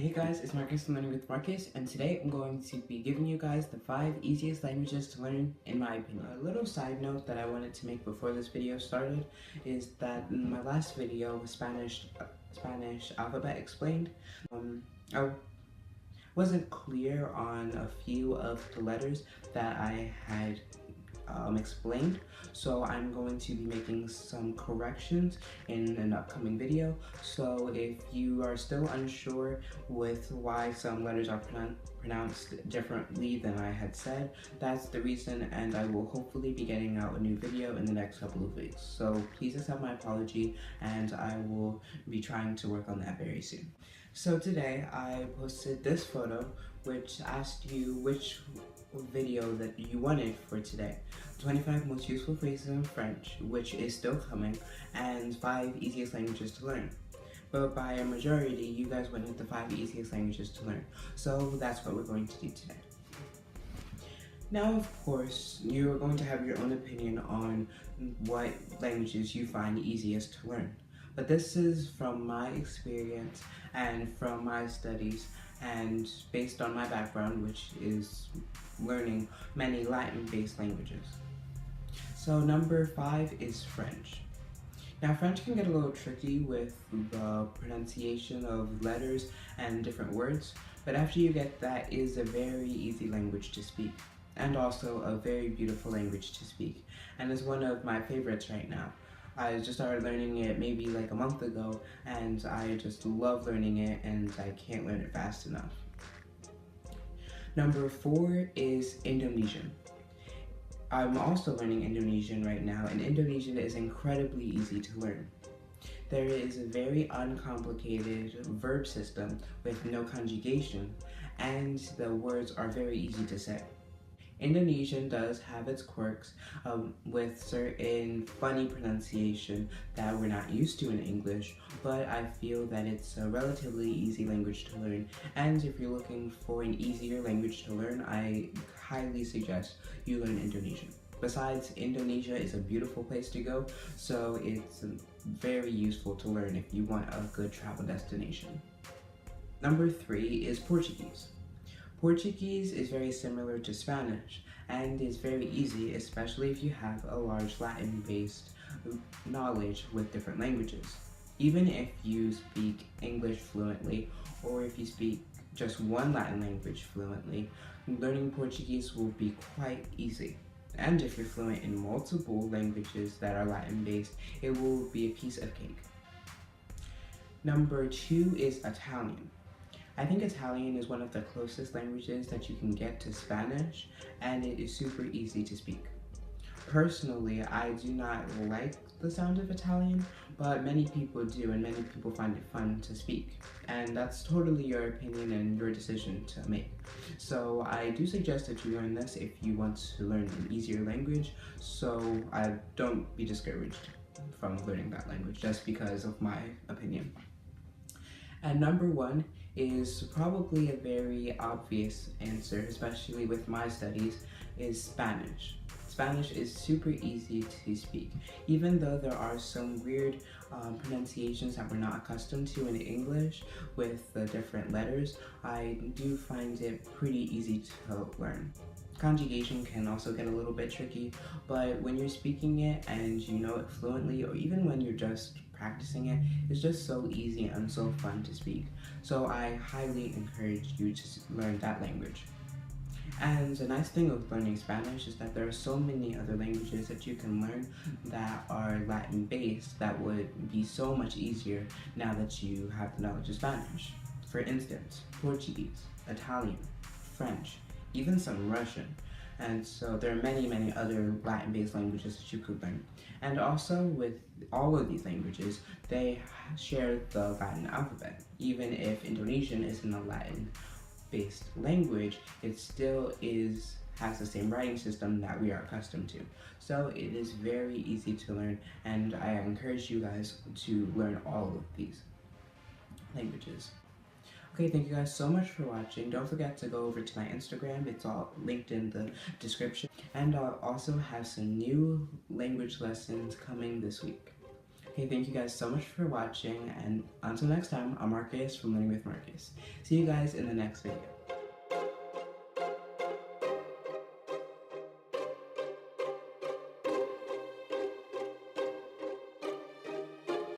Hey guys, it's Marcus from Learning with Marcus, and today I'm going to be giving you guys the 5 easiest languages to learn in my opinion. A little side note that I wanted to make before this video started is that in my last video, Spanish alphabet explained, I wasn't clear on a few of the letters that I had explained, so I'm going to be making some corrections in an upcoming video. So if you are still unsure with why some letters are pronounced differently than I had said, that's the reason, and I will hopefully be getting out a new video in the next couple of weeks. So please accept my apology, and I will be trying to work on that very soon. So today I posted this photo which asked you which video that you wanted for today. 25 most useful phrases in French, which is still coming, and 5 easiest languages to learn. But by a majority, you guys wanted the 5 easiest languages to learn. So that's what we're going to do today. Now, of course, you're going to have your own opinion on what languages you find easiest to learn. But this is from my experience and from my studies and based on my background, which is learning many Latin-based languages. So number 5 is French. Now French can get a little tricky with the pronunciation of letters and different words, but after you get that, it is a very easy language to speak, and also a very beautiful language to speak, and is one of my favorites right now. I just started learning it maybe like a month ago, and I just love learning it, and I can't learn it fast enough. Number 4 is Indonesian. I'm also learning Indonesian right now, and Indonesian is incredibly easy to learn. There is a very uncomplicated verb system with no conjugation, and the words are very easy to say. Indonesian does have its quirks with certain funny pronunciation that we're not used to in English, but I feel that it's a relatively easy language to learn, and if you're looking for an easier language to learn, I highly suggest you learn Indonesian. Besides, Indonesia is a beautiful place to go, so it's very useful to learn if you want a good travel destination. Number 3 is Portuguese. Portuguese is very similar to Spanish and is very easy, especially if you have a large Latin-based knowledge with different languages. Even if you speak English fluently, or if you speak just one Latin language fluently, learning Portuguese will be quite easy. And if you're fluent in multiple languages that are Latin-based, it will be a piece of cake. Number 2 is Italian. I think Italian is one of the closest languages that you can get to Spanish, and it is super easy to speak. Personally, I do not like the sound of Italian, but many people do, and many people find it fun to speak. And that's totally your opinion and your decision to make. So I do suggest that you learn this if you want to learn an easier language, so don't be discouraged from learning that language just because of my opinion. And number 1 is probably a very obvious answer, especially with my studies, is Spanish. Spanish is super easy to speak. Even though there are some weird pronunciations that we're not accustomed to in English with the different letters, I do find it pretty easy to learn. Conjugation can also get a little bit tricky, but when you're speaking it and you know it fluently, or even when you're just practicing it, it's just so easy and so fun to speak. So I highly encourage you to learn that language. And the nice thing with learning Spanish is that there are so many other languages that you can learn that are Latin based that would be so much easier now that you have the knowledge of Spanish. For instance, Portuguese, Italian, French, even some Russian. And so there are many other Latin-based languages that you could learn. And also with all of these languages, they share the Latin alphabet. Even if Indonesian isn't a Latin-based language, it still has the same writing system that we are accustomed to. So it is very easy to learn, and I encourage you guys to learn all of these languages. Okay, thank you guys so much for watching. Don't forget to go over to my Instagram. It's all linked in the description. And I'll also have some new language lessons coming this week. Okay, thank you guys so much for watching, and until next time, I'm Marcus from Learning with Marcus. See you guys in the next video.